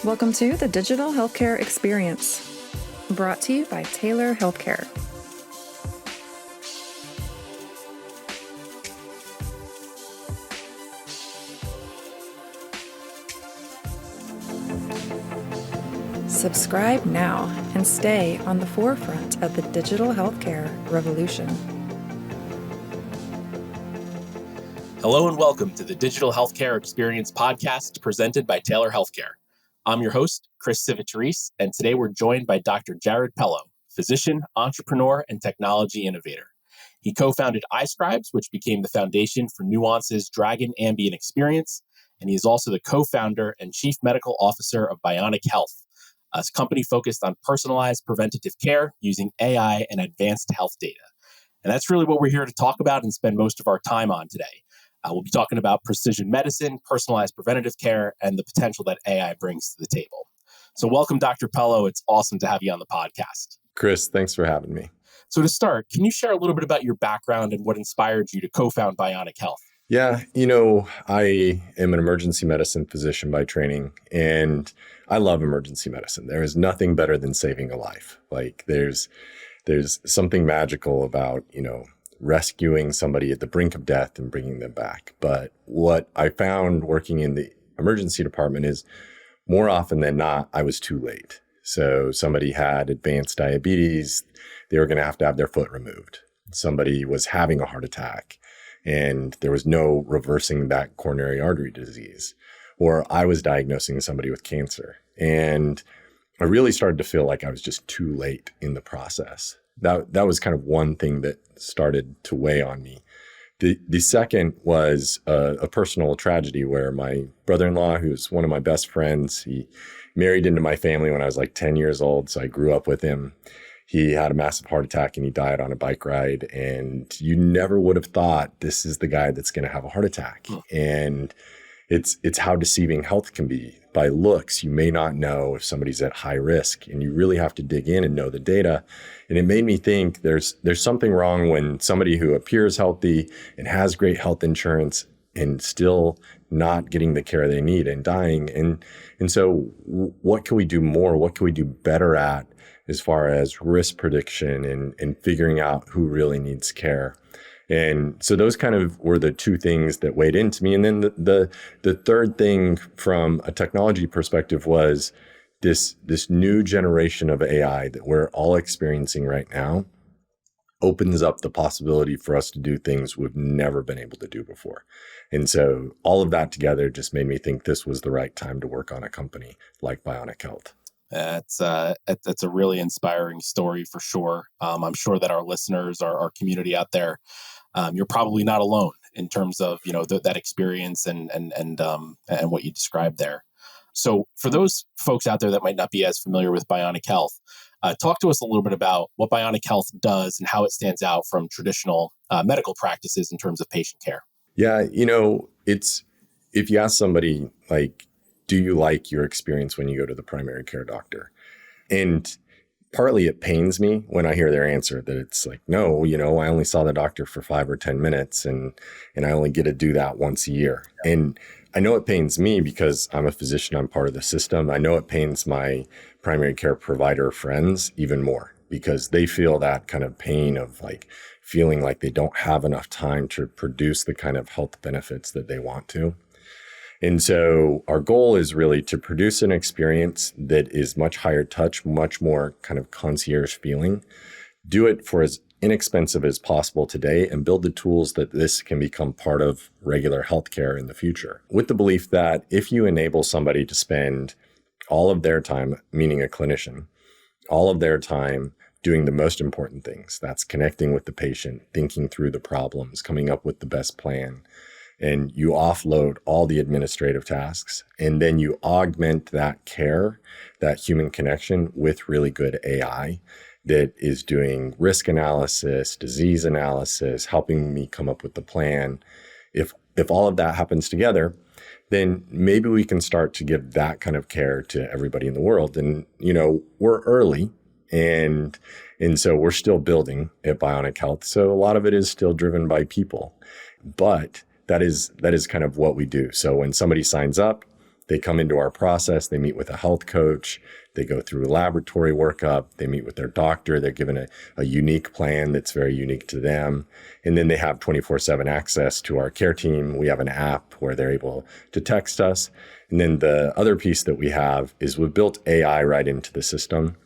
Welcome to the Digital Healthcare Experience, brought to you by Taylor Healthcare. Subscribe now and stay on the forefront of the digital healthcare revolution. Hello and welcome to the Digital Healthcare Experience podcast presented by Taylor Healthcare. I'm your host, Chris Civitarice, and today we're joined by Dr. Jared Pelo, physician, entrepreneur, and technology innovator. He co-founded iScribes, which became the foundation for Nuance's Dragon Ambient Experience, and he is also the co-founder and chief medical officer of Bionic Health, a company focused on personalized preventative care using AI and advanced health data. And that's really what we're here to talk about and spend most of our time on today. We'll be talking about precision medicine, personalized preventative care, and the potential that AI brings to the table. So welcome, Dr. Pelo. It's awesome to have you on the podcast. Chris, thanks for having me. So to start, can you share a little bit about your background and what inspired you to co-found Bionic Health? Yeah, I am an emergency medicine physician by training, and I love emergency medicine. There is nothing better than saving a life. Like there's something magical about, rescuing somebody at the brink of death and bringing them back. But what I found working in the emergency department is more often than not, I was too late. So somebody had advanced diabetes, they were going to have their foot removed. Somebody was having a heart attack and there was no reversing that coronary artery disease. Or I was diagnosing somebody with cancer. And I really started to feel like I was just too late in the process. That was kind of one thing that started to weigh on me. The second was a personal tragedy where my brother-in-law, who's one of my best friends, he married into my family when I was like 10 years old. So I grew up with him. He had a massive heart attack and he died on a bike ride. And you never would have thought this is the guy that's going to have a heart attack. And it's how deceiving health can be. By looks, you may not know if somebody's at high risk, and you really have to dig in and know the data. And it made me think there's something wrong when somebody who appears healthy and has great health insurance and still not getting the care they need and dying. And so what can we do more? What can we do better at as far as risk prediction and figuring out who really needs care? And so those kind of were the two things that weighed into me. And then the third thing from a technology perspective was this new generation of AI that we're all experiencing right now opens up the possibility for us to do things we've never been able to do before. And so all of that together just made me think this was the right time to work on a company like Bionic Health. That's a really inspiring story for sure. I'm sure that our listeners, our community out there, you're probably not alone in terms of that experience and what you described there. So for those folks out there that might not be as familiar with Bionic Health, talk to us a little bit about what Bionic Health does and how it stands out from traditional medical practices in terms of patient care. Yeah, it's if you ask somebody like, do you like your experience when you go to the primary care doctor? And partly it pains me when I hear their answer that it's like, no, I only saw the doctor for 5 or 10 minutes and I only get to do that once a year. And I know it pains me because I'm a physician, I'm part of the system. I know it pains my primary care provider friends even more because they feel that kind of pain of like feeling like they don't have enough time to produce the kind of health benefits that they want to. And so our goal is really to produce an experience that is much higher touch, much more kind of concierge feeling, do it for as inexpensive as possible today, and build the tools that this can become part of regular healthcare in the future. With the belief that if you enable somebody to spend all of their time, meaning a clinician, all of their time doing the most important things, that's connecting with the patient, thinking through the problems, coming up with the best plan, and you offload all the administrative tasks, and then you augment that care, that human connection with really good AI that is doing risk analysis, disease analysis, helping me come up with the plan. If all of that happens together, then maybe we can start to give that kind of care to everybody in the world. And, we're early and so we're still building at Bionic Health. So a lot of it is still driven by people, but that is kind of what we do. So when somebody signs up, They come into our process, they meet with a health coach, they go through a laboratory workup, they meet with their doctor, they're given a unique plan that's very unique to them. And then they have 24/7 access to our care team. We have an app where they're able to text us. And then the other piece that we have is we've built AI right into the system.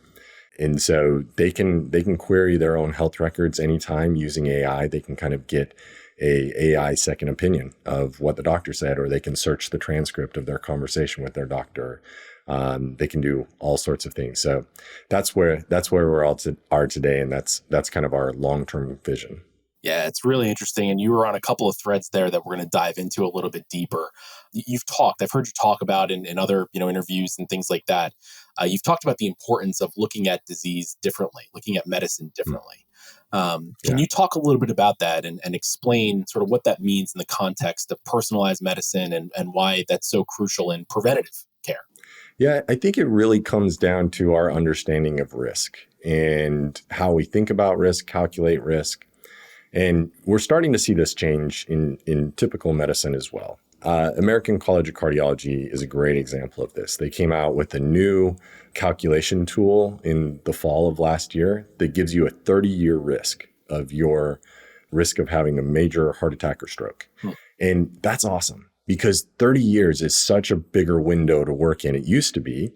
And so they can query their own health records anytime using AI. They can kind of get a AI second opinion of what the doctor said, or they can search the transcript of their conversation with their doctor. They can do all sorts of things. So that's where we're all are today, and that's kind of our long-term vision. Yeah, it's really interesting. And you were on a couple of threads there that we're going to dive into a little bit deeper. I've heard you talk about in other, interviews and things like that. You've talked about the importance of looking at disease differently, looking at medicine differently. Can you talk a little bit about that and explain sort of what that means in the context of personalized medicine and why that's so crucial in preventative care? Yeah, I think it really comes down to our understanding of risk and how we think about risk, calculate risk. And we're starting to see this change in typical medicine as well. American College of Cardiology is a great example of this. They came out with a new calculation tool in the fall of last year that gives you a 30-year risk of your risk of having a major heart attack or stroke. And that's awesome because 30 years is such a bigger window to work in. It used to be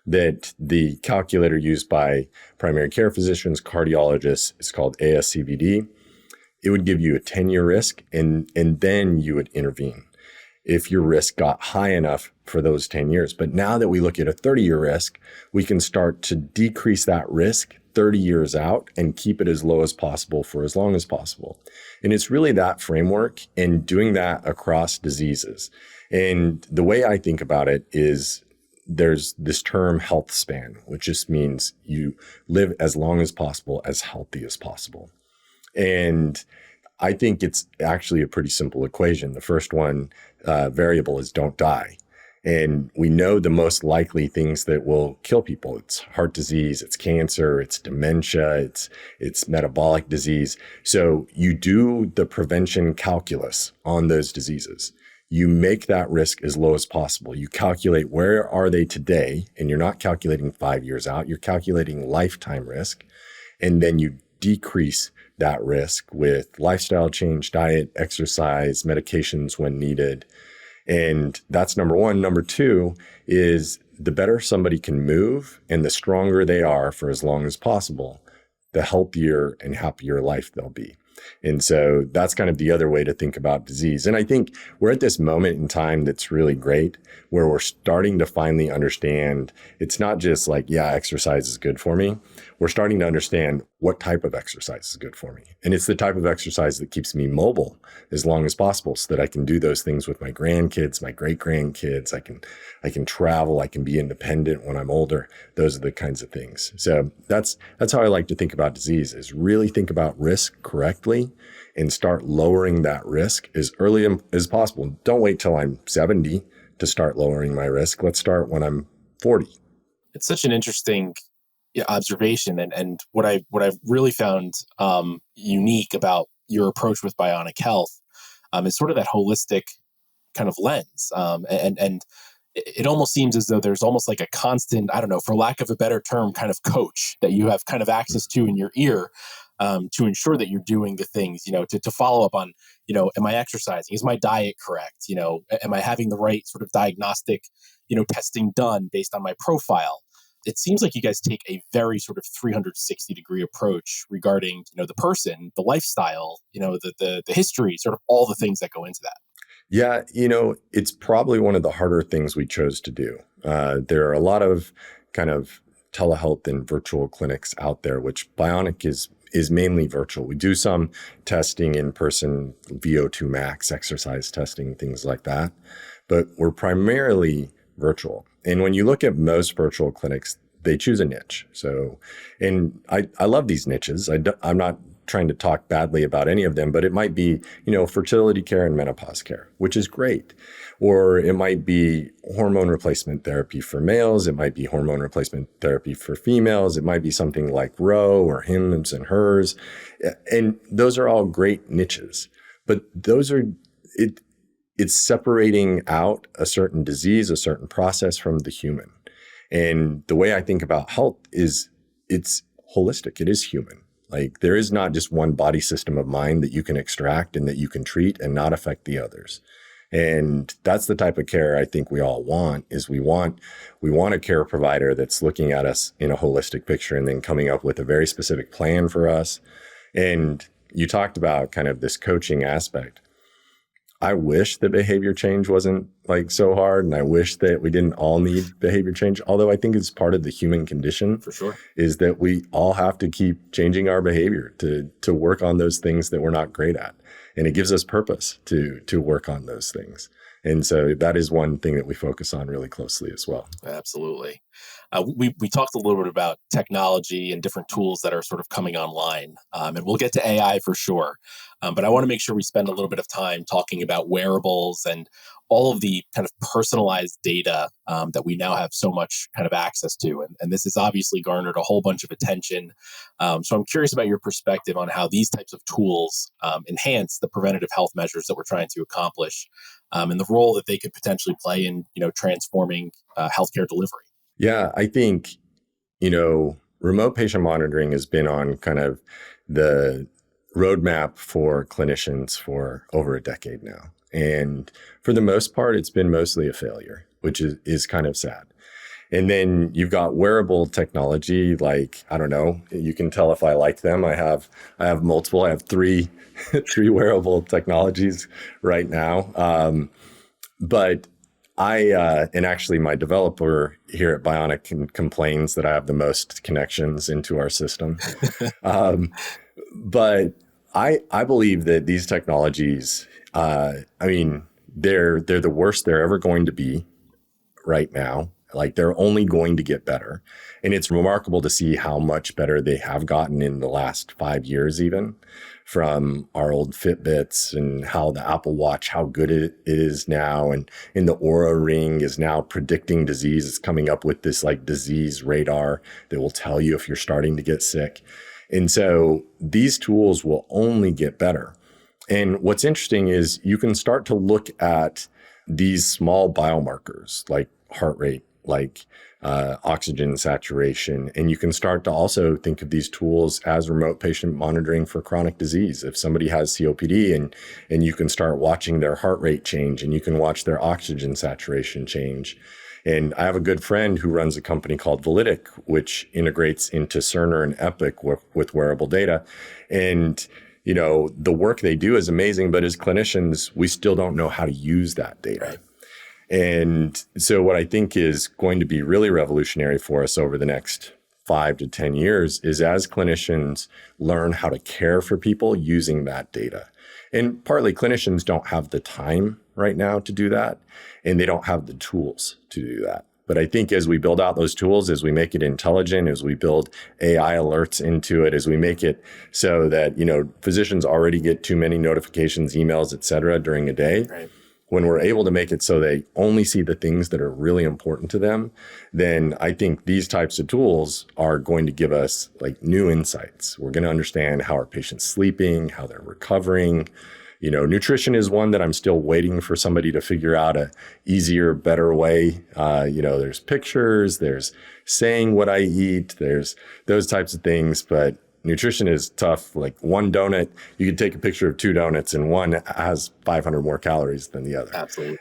that the calculator used by primary care physicians, cardiologists, is called ASCVD. It would give you a 10-year risk and then you would intervene if your risk got high enough for those 10 years. But now that we look at a 30-year risk, we can start to decrease that risk 30 years out and keep it as low as possible for as long as possible. And it's really that framework and doing that across diseases. And the way I think about it is there's this term health span, which just means you live as long as possible, as healthy as possible. And I think it's actually a pretty simple equation. The first one variable is don't die. And we know the most likely things that will kill people. It's heart disease, it's cancer, it's dementia, it's metabolic disease. So you do the prevention calculus on those diseases. You make that risk as low as possible. You calculate where are they today, and you're not calculating 5 years out, you're calculating lifetime risk. And then you decrease that risk with lifestyle change, diet, exercise, medications when needed. And that's number one. Number two is the better somebody can move and the stronger they are for as long as possible, the healthier and happier life they'll be. And so that's kind of the other way to think about disease. And I think we're at this moment in time that's really great, where we're starting to finally understand it's not just like, yeah, exercise is good for me. We're starting to understand what type of exercise is good for me. And it's the type of exercise that keeps me mobile as long as possible so that I can do those things with my grandkids, my great grandkids. I can travel, I can be independent when I'm older. Those are the kinds of things. So that's how I like to think about disease, is really think about risk correctly and start lowering that risk as early as possible. Don't wait till I'm 70 to start lowering my risk. Let's start when I'm 40. It's such an interesting observation, and what I've really found unique about your approach with Bionic Health is sort of that holistic kind of lens, and it almost seems as though there's almost like a constant, I don't know, for lack of a better term, kind of coach that you have kind of access to in your ear to ensure that you're doing the things, to follow up on, am I exercising? Is my diet correct? Am I having the right sort of diagnostic, testing done based on my profile? It seems like you guys take a very sort of 360-degree approach regarding, the person, the lifestyle, the history, sort of all the things that go into that. Yeah, it's probably one of the harder things we chose to do. There are a lot of kind of telehealth and virtual clinics out there, which Bionic is mainly virtual. We do some testing in person, VO2 max, exercise testing, things like that, but we're primarily virtual. And when you look at most virtual clinics, they choose a niche. So, and I love these niches. I'm not trying to talk badly about any of them, but it might be, fertility care and menopause care, which is great. Or it might be hormone replacement therapy for males. It might be hormone replacement therapy for females. It might be something like Roe or Hims and Hers. And those are all great niches. But it's separating out a certain disease, a certain process from the human. And the way I think about health is it's holistic. It is human. Like there is not just one body system of mind that you can extract and that you can treat and not affect the others. And that's the type of care I think we all want is we want a care provider that's looking at us in a holistic picture and then coming up with a very specific plan for us. And you talked about kind of this coaching aspect. I wish that behavior change wasn't like so hard. And I wish that we didn't all need behavior change. Although I think it's part of the human condition For sure. is that we all have to keep changing our behavior to work on those things that we're not great at. And it gives us purpose to work on those things. And so that is one thing that we focus on really closely as well. Absolutely. We talked a little bit about technology and different tools that are sort of coming online. And we'll get to AI for sure. But I want to make sure we spend a little bit of time talking about wearables and all of the kind of personalized data that we now have so much kind of access to. And this has obviously garnered a whole bunch of attention. So I'm curious about your perspective on how these types of tools enhance the preventative health measures that we're trying to accomplish and the role that they could potentially play in, transforming healthcare delivery. Yeah, I think, remote patient monitoring has been on kind of the roadmap for clinicians for over a decade now. And for the most part, it's been mostly a failure, which is kind of sad. And then you've got wearable technology, like, I don't know, you can tell if I like them. I have multiple, I have three wearable technologies right now. But and actually my developer here at Bionic complains that I have the most connections into our system. But I believe that these technologies, they're the worst they're ever going to be right now. Like they're only going to get better. And it's remarkable to see how much better they have gotten in the last 5 years, even from our old Fitbits and how the Apple Watch, how good it is now. And the Oura Ring is now predicting disease. It's coming up with this like disease radar that will tell you if you're starting to get sick. And so these tools will only get better. And what's interesting is you can start to look at these small biomarkers like heart rate, like oxygen saturation. And you can start to also think of these tools as remote patient monitoring for chronic disease. If somebody has COPD and you can start watching their heart rate change and you can watch their oxygen saturation change. And I have a good friend who runs a company called Validic, which integrates into Cerner and Epic with wearable data. And the work they do is amazing, but as clinicians, we still don't know how to use that data. Right. And so what I think is going to be really revolutionary for us over the next 5 to 10 years is as clinicians learn how to care for people using that data. And partly clinicians don't have the time right now to do that, and they don't have the tools to do that. But I think as we build out those tools, as we make it intelligent, as we build AI alerts into it, as we make it so that, physicians already get too many notifications, emails, et cetera, during a day. Right. When we're able to make it so they only see the things that are really important to them, then I think these types of tools are going to give us like new insights. We're going to understand how our patients sleeping, how they're recovering. Nutrition is one that I'm still waiting for somebody to figure out a easier, better way. There's pictures, there's saying what I eat, there's those types of things, but nutrition is tough. Like one donut, you could take a picture of 2 donuts and one has 500 more calories than the other. Absolutely.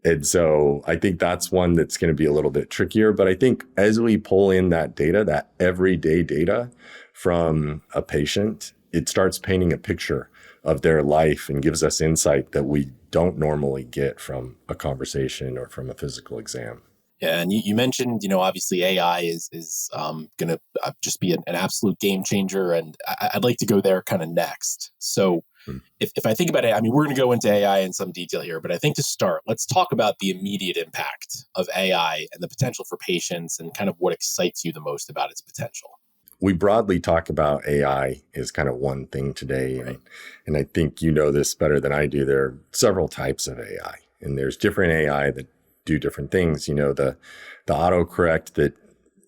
And so I think that's one that's going to be a little bit trickier. But I think as we pull in that data, that everyday data from a patient, it starts painting a picture of their life and gives us insight that we don't normally get from a conversation or from a physical exam. Yeah, and you mentioned, obviously AI is going to just be an absolute game changer, and I'd like to go there kind of next. So if I think about it, we're going to go into AI in some detail here, but I think to start, let's talk about the immediate impact of AI and the potential for patients and kind of what excites you the most about its potential. We broadly talk about AI as kind of one thing today, Right. and I think you know this better than I do. There are several types of AI, and there's different AI that do different things. The autocorrect that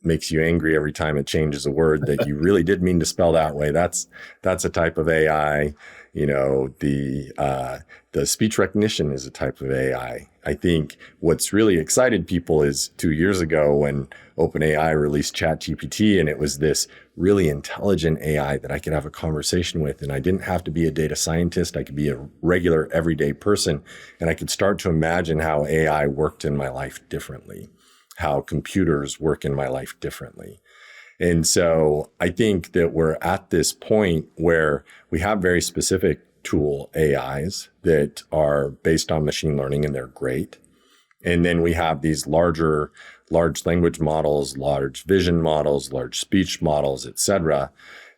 makes you angry every time it changes a word that you really did mean to spell that way. That's a type of AI. The speech recognition is a type of AI. I think what's really excited people is 2 years ago when OpenAI released ChatGPT, and it was this really intelligent AI that I could have a conversation with, and I didn't have to be a data scientist. I could be a regular everyday person, and I could start to imagine how AI worked in my life differently, how computers work in my life differently. And so I think that we're at this point where we have very specific tool AIs that are based on machine learning, and they're great. And then we have these large language models, large vision models, large speech models, et cetera,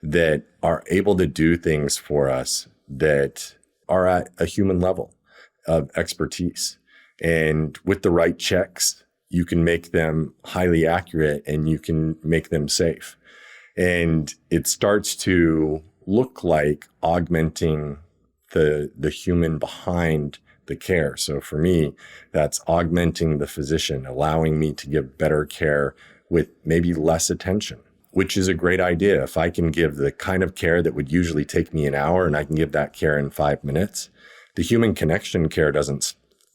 that are able to do things for us that are at a human level of expertise. And with the right checks, you can make them highly accurate and you can make them safe. And it starts to look like augmenting the human behind the care. So for me, that's augmenting the physician, allowing me to give better care with maybe less attention, which is a great idea. If I can give the kind of care that would usually take me an hour and I can give that care in 5 minutes, the human connection care doesn't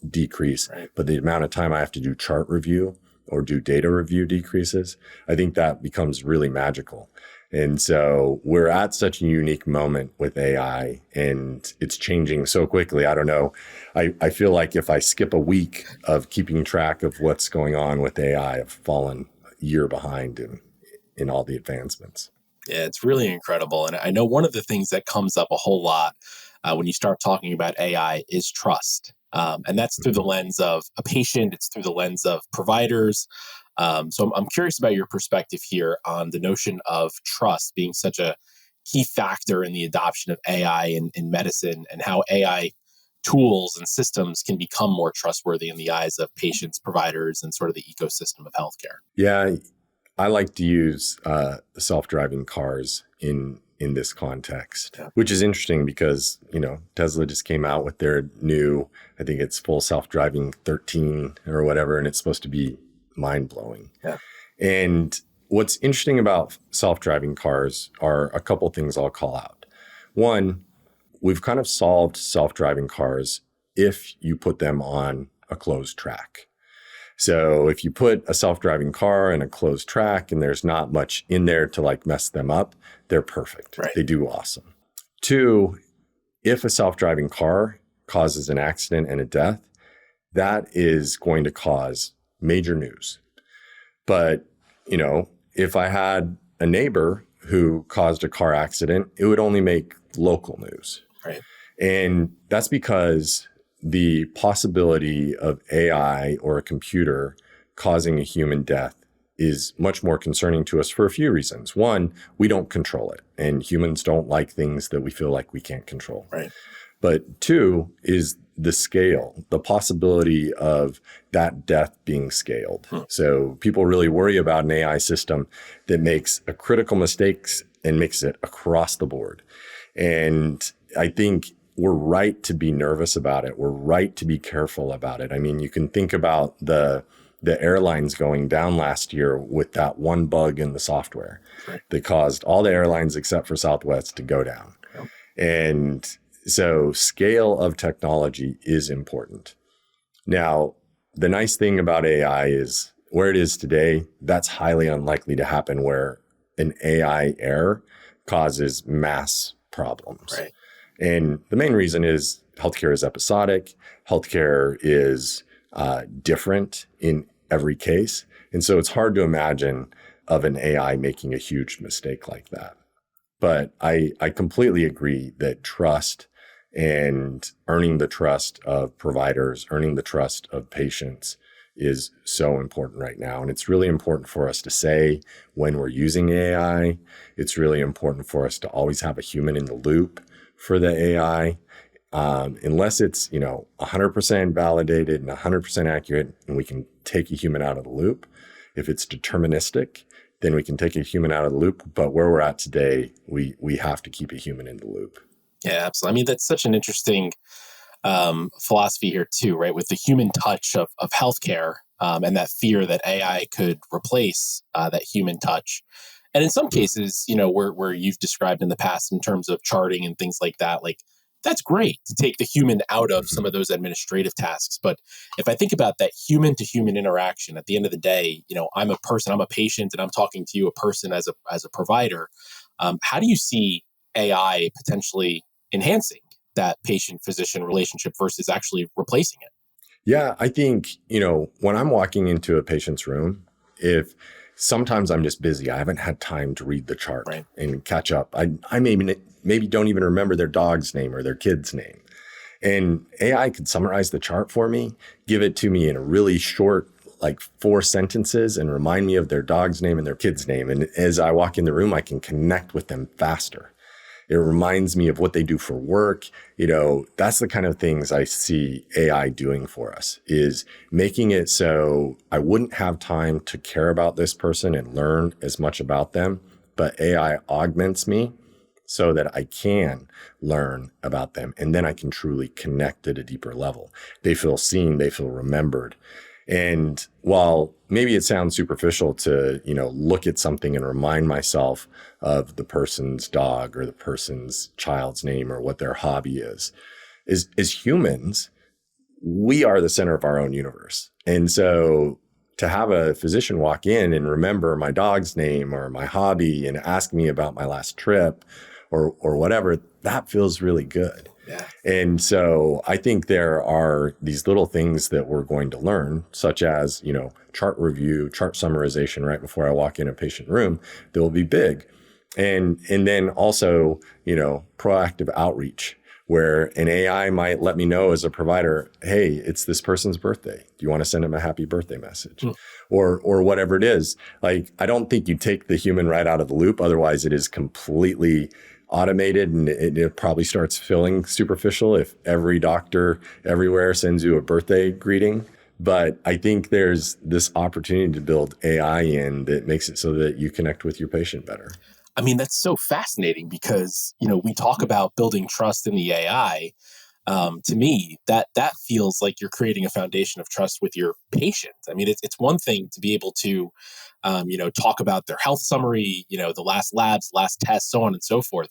decrease, right, but the amount of time I have to do chart review or do data review decreases. I think that becomes really magical. And so we're at such a unique moment with AI, and it's changing so quickly. I don't know. I feel like if I skip a week of keeping track of what's going on with AI, I've fallen a year behind in all the advancements. Yeah, it's really incredible. And I know one of the things that comes up a whole lot when you start talking about AI is trust. And that's through the lens of a patient, it's through the lens of providers. So I'm curious about your perspective here on the notion of trust being such a key factor in the adoption of AI in medicine, and how AI tools and systems can become more trustworthy in the eyes of patients, providers, and sort of the ecosystem of healthcare. Yeah, I like to use self-driving cars in this context, which is interesting because, Tesla just came out with their new, I think it's full self-driving 13 or whatever, and it's supposed to be mind-blowing. Yeah. And what's interesting about self-driving cars are a couple things I'll call out. One, we've kind of solved self-driving cars if you put them on a closed track. So if you put a self-driving car in a closed track and there's not much in there to mess them up, they're perfect. Right. They do awesome. Two, if a self-driving car causes an accident and a death, that is going to cause major news. But, if I had a neighbor who caused a car accident, it would only make local news. Right. And that's because the possibility of AI or a computer causing a human death is much more concerning to us for a few reasons. One, we don't control it, and humans don't like things that we feel like we can't control. Right. But two is the scale, the possibility of that death being scaled. So people really worry about an AI system that makes a critical mistakes and makes it across the board. And I think we're right to be nervous about it. We're right to be careful about it. I mean, you can think about the airlines going down last year with that one bug in the software that caused all the airlines except for Southwest to go down. Yep. And so scale of technology is important. Now, the nice thing about AI is where it is today, that's highly unlikely to happen where an AI error causes mass problems. Right. And the main reason is healthcare is episodic. Healthcare is different in every case. And so it's hard to imagine of an AI making a huge mistake like that. But I completely agree that trust and earning the trust of providers, earning the trust of patients is so important right now. And it's really important for us to say when we're using AI, it's really important for us to always have a human in the loop for the AI. Unless it's, 100% validated and 100% accurate, and we can take a human out of the loop. If it's deterministic, then we can take a human out of the loop. But where we're at today, we have to keep a human in the loop. Yeah, absolutely. I mean, that's such an interesting philosophy here too, right? With the human touch of healthcare and that fear that AI could replace that human touch. And in some cases, where you've described in the past in terms of charting and things like that, like That's great to take the human out of some of those administrative tasks. But if I think about that human to human interaction, at the end of the day, I'm a person, I'm a patient, and I'm talking to you, a person as a provider. How do you see AI potentially enhancing that patient physician relationship versus actually replacing it? Yeah, I think, when I'm walking into a patient's room, if sometimes I'm just busy, I haven't had time to read the chart Right. and catch up. I maybe don't even remember their dog's name or their kid's name. And AI could summarize the chart for me, give it to me in a really short, like 4 sentences, and remind me of their dog's name and their kid's name. And as I walk in the room, I can connect with them faster. It reminds me of what they do for work. That's the kind of things I see AI doing for us, is making it so I wouldn't have time to care about this person and learn as much about them, but AI augments me so that I can learn about them. And then I can truly connect at a deeper level. They feel seen, they feel remembered. And while maybe it sounds superficial to, look at something and remind myself of the person's dog or the person's child's name or what their hobby is, as humans, we are the center of our own universe. And so to have a physician walk in and remember my dog's name or my hobby and ask me about my last trip or whatever, that feels really good. Yeah. And so I think there are these little things that we're going to learn, such as, chart review, chart summarization right before I walk in a patient room, that will be big. And then also, proactive outreach, where an AI might let me know as a provider, hey, it's this person's birthday. Do you want to send them a happy birthday message? Or whatever it is. Like, I don't think you take the human right out of the loop. Otherwise, it is completely automated, and it probably starts feeling superficial if every doctor everywhere sends you a birthday greeting. But I think there's this opportunity to build AI in that makes it so that you connect with your patient better. I mean, that's so fascinating because, we talk about building trust in the AI. To me, that feels like you're creating a foundation of trust with your patient. I mean, it's one thing to be able to, talk about their health summary, the last labs, last tests, so on and so forth.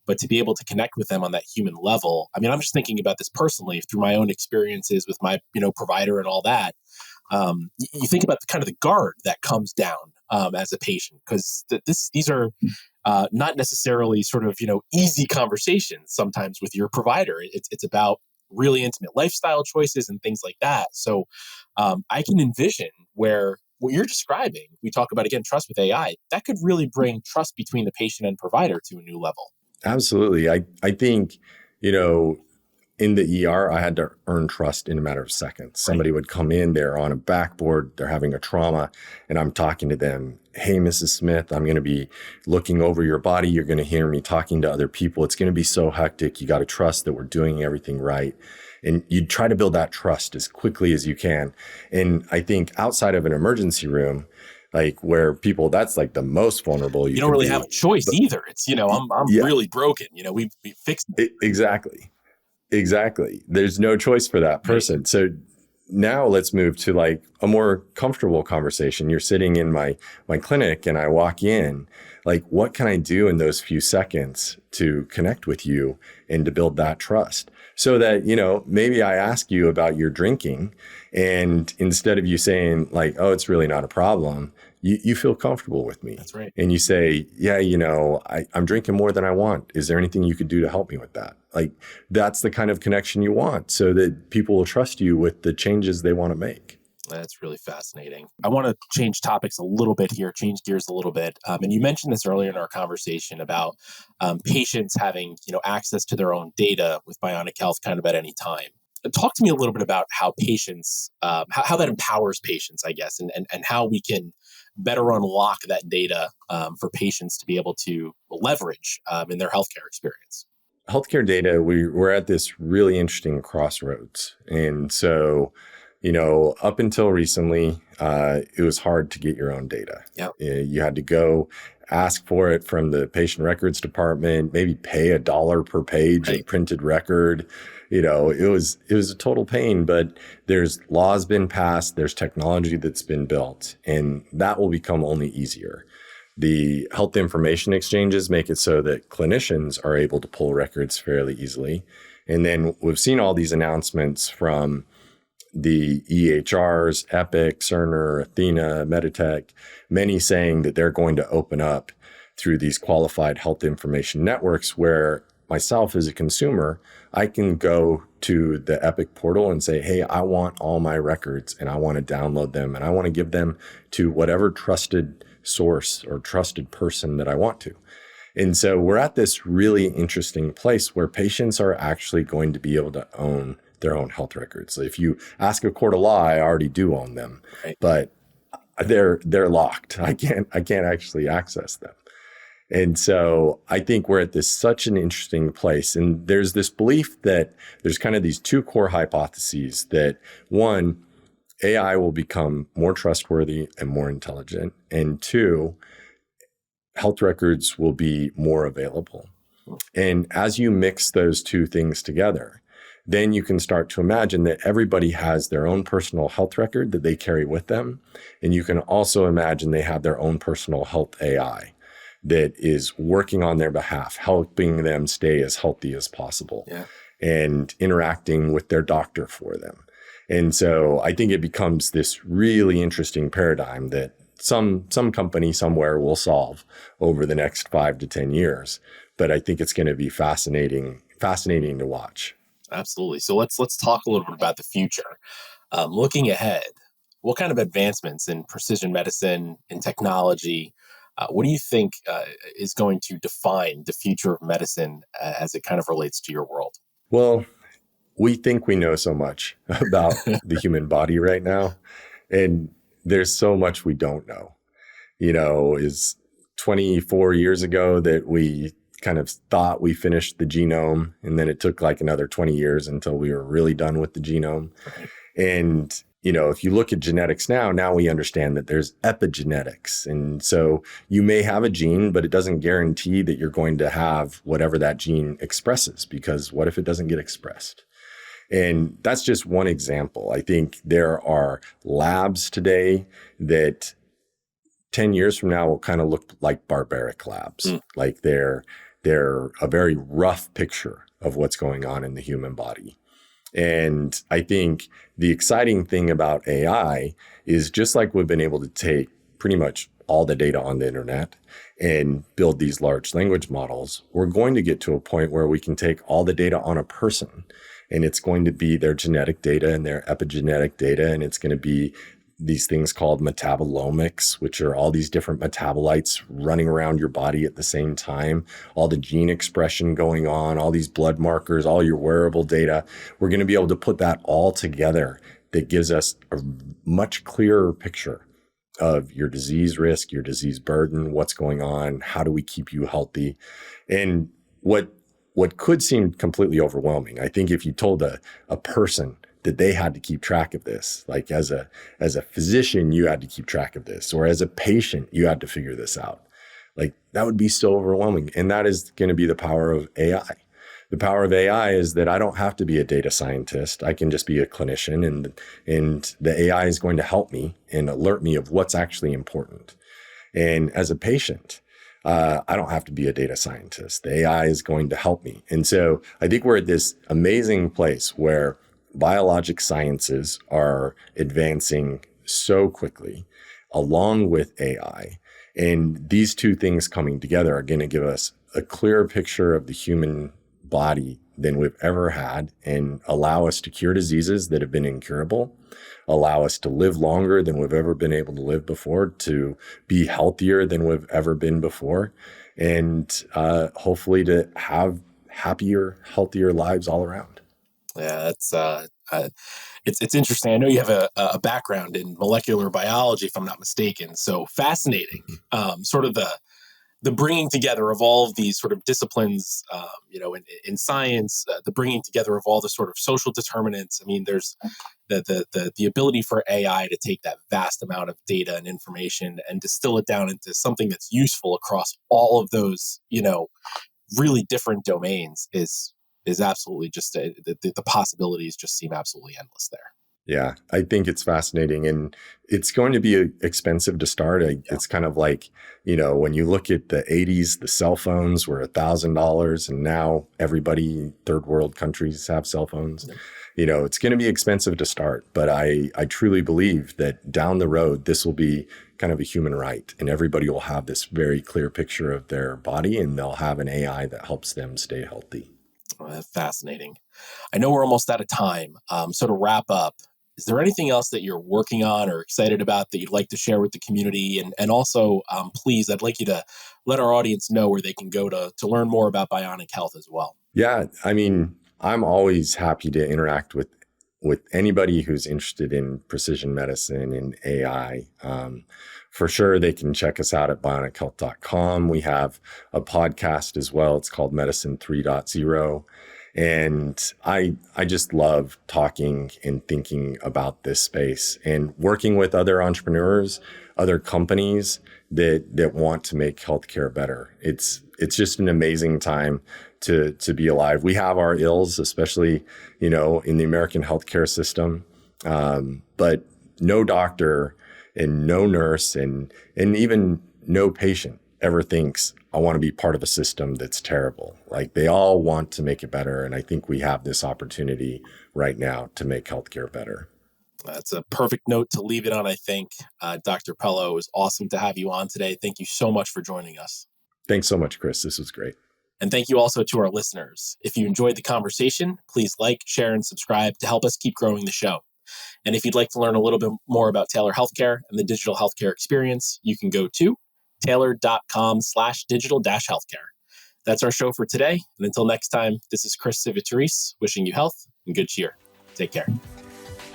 But to be able to connect with them on that human level, I mean, I'm just thinking about this personally through my own experiences with my, provider and all that. You think about the guard that comes down as a patient, because these are not necessarily sort of easy conversations sometimes with your provider. It's about really intimate lifestyle choices and things like that. So I can envision where what you're describing, we talk about, again, trust with AI, that could really bring trust between the patient and provider to a new level. Absolutely. I think, in the ER, I had to earn trust in a matter of seconds. Somebody would come in, they're on a backboard, they're having a trauma, and I'm talking to them. Hey, Mrs. Smith, I'm going to be looking over your body. You're going to hear me talking to other people. It's going to be so hectic. You got to trust that we're doing everything right. And you try to build that trust as quickly as you can. And I think outside of an emergency room, like where people, that's like the most vulnerable. You don't really have a choice either. It's, I'm really broken. We fixed it. Exactly. There's no choice for that person. Right. So now let's move to like a more comfortable conversation. You're sitting in my clinic and I walk in, like, what can I do in those few seconds to connect with you and to build that trust? So that, maybe I ask you about your drinking, and instead of you saying like, oh, it's really not a problem, you feel comfortable with me. That's right. And you say, yeah, I'm drinking more than I want. Is there anything you could do to help me with that? Like, that's the kind of connection you want, so that people will trust you with the changes they want to make. That's really fascinating. I want to change topics a little bit here, change gears a little bit. And you mentioned this earlier in our conversation about patients having, access to their own data with Bionic Health kind of at any time. Talk to me a little bit about how patients, how that empowers patients, I guess, and how we can better unlock that data for patients to be able to leverage in their healthcare experience. Healthcare data, we're at this really interesting crossroads. And so, up until recently, it was hard to get your own data. Yep. You had to go ask for it from the patient records department, maybe pay $1 per page of printed record. It was a total pain, but there's laws been passed, there's technology that's been built, and that will become only easier. The health information exchanges make it so that clinicians are able to pull records fairly easily. And then we've seen all these announcements from the EHRs, Epic, Cerner, Athena, Meditech, many saying that they're going to open up through these qualified health information networks where myself as a consumer, I can go to the Epic portal and say, hey, I want all my records and I want to download them and I want to give them to whatever trusted source or trusted person that I want to. And so we're at this really interesting place where patients are actually going to be able to own their own health records. So if you ask a court of law, I already do own them, but they're locked. I can't actually access them. And so I think we're at this such an interesting place. And there's this belief that there's kind of these two core hypotheses that one, AI will become more trustworthy and more intelligent. And two, health records will be more available. And as you mix those two things together, then you can start to imagine that everybody has their own personal health record that they carry with them. And you can also imagine they have their own personal health AI that is working on their behalf, helping them stay as healthy as possible and interacting with their doctor for them. And so I think it becomes this really interesting paradigm that some company somewhere will solve over the next 5 to 10 years. But I think it's going to be fascinating to watch. Absolutely. So let's talk a little bit about the future. Looking ahead, what kind of advancements in precision medicine and technology, what do you think is going to define the future of medicine as it kind of relates to your world? Well, we think we know so much about the human body right now, and there's so much we don't know. Is 24 years ago that we kind of thought we finished the genome, and then it took like another 20 years until we were really done with the genome. And if you look at genetics now we understand that there's epigenetics. And so you may have a gene, but it doesn't guarantee that you're going to have whatever that gene expresses, because what if it doesn't get expressed? And that's just one example. I think there are labs today that 10 years from now will kind of look like barbaric labs. Like they're a very rough picture of what's going on in the human body. And I think the exciting thing about AI is just like we've been able to take pretty much all the data on the internet and build these large language models, we're going to get to a point where we can take all the data on a person, and it's going to be their genetic data and their epigenetic data, and it's going to be these things called metabolomics, which are all these different metabolites running around your body at the same time, all the gene expression going on, all these blood markers, all your wearable data. We're going to be able to put that all together that gives us a much clearer picture of your disease risk, your disease burden, what's going on, how do we keep you healthy? And what could seem completely overwhelming, I think if you told a person that they had to keep track of this, like as a physician, you had to keep track of this, or as a patient, you had to figure this out. Like that would be so overwhelming. And that is going to be the power of AI. The power of AI is that I don't have to be a data scientist. I can just be a clinician, and the AI is going to help me and alert me of what's actually important. And as a patient, I don't have to be a data scientist. The AI is going to help me. And so I think we're at this amazing place where biologic sciences are advancing so quickly along with AI. And these two things coming together are going to give us a clearer picture of the human body than we've ever had, and allow us to cure diseases that have been incurable, allow us to live longer than we've ever been able to live before, to be healthier than we've ever been before, and hopefully to have happier, healthier lives all around. Yeah, it's interesting. I know you have a background in molecular biology, if I'm not mistaken. So fascinating, sort of the bringing together of all of these sort of disciplines, in science, the bringing together of all the sort of social determinants. I mean, there's the ability for AI to take that vast amount of data and information and distill it down into something that's useful across all of those, really different domains is absolutely just the possibilities just seem absolutely endless there. Yeah, I think it's fascinating, and it's going to be expensive to start. It's kind of like, when you look at the 80s, the cell phones were $1,000, and now everybody, third world countries have cell phones. It's going to be expensive to start, but I truly believe that down the road, this will be kind of a human right, and everybody will have this very clear picture of their body, and they'll have an AI that helps them stay healthy. Oh, that's fascinating. I know we're almost out of time. So to wrap up, is there anything else that you're working on or excited about that you'd like to share with the community? And also, please, I'd like you to let our audience know where they can go to learn more about Bionic Health as well. Yeah, I mean, I'm always happy to interact with anybody who's interested in precision medicine and AI. For sure, they can check us out at bionichealth.com. We have a podcast as well. It's called Medicine 3.0. And I just love talking and thinking about this space and working with other entrepreneurs, other companies that want to make healthcare better. It's just an amazing time to be alive. We have our ills, especially, in the American healthcare system. But no doctor and no nurse and even no patient ever thinks, I want to be part of a system that's terrible. Like, they all want to make it better. And I think we have this opportunity right now to make healthcare better. That's a perfect note to leave it on, I think. Dr. Pelo, it was awesome to have you on today. Thank you so much for joining us. Thanks so much, Chris. This was great. And thank you also to our listeners. If you enjoyed the conversation, please like, share, and subscribe to help us keep growing the show. And if you'd like to learn a little bit more about Taylor Healthcare and the digital healthcare experience, you can go to taylor.com/digital-healthcare. That's our show for today. And until next time, this is Chris Civitarese wishing you health and good cheer. Take care.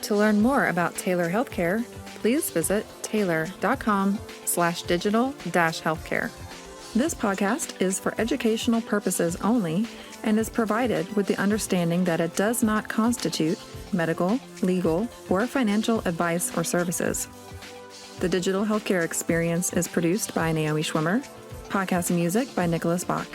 To learn more about Taylor Healthcare, please visit taylor.com/digital-healthcare. This podcast is for educational purposes only and is provided with the understanding that it does not constitute medical, legal, or financial advice or services. The Digital Healthcare Experience is produced by Naomi Schwimmer. Podcast music by Nicholas Bach.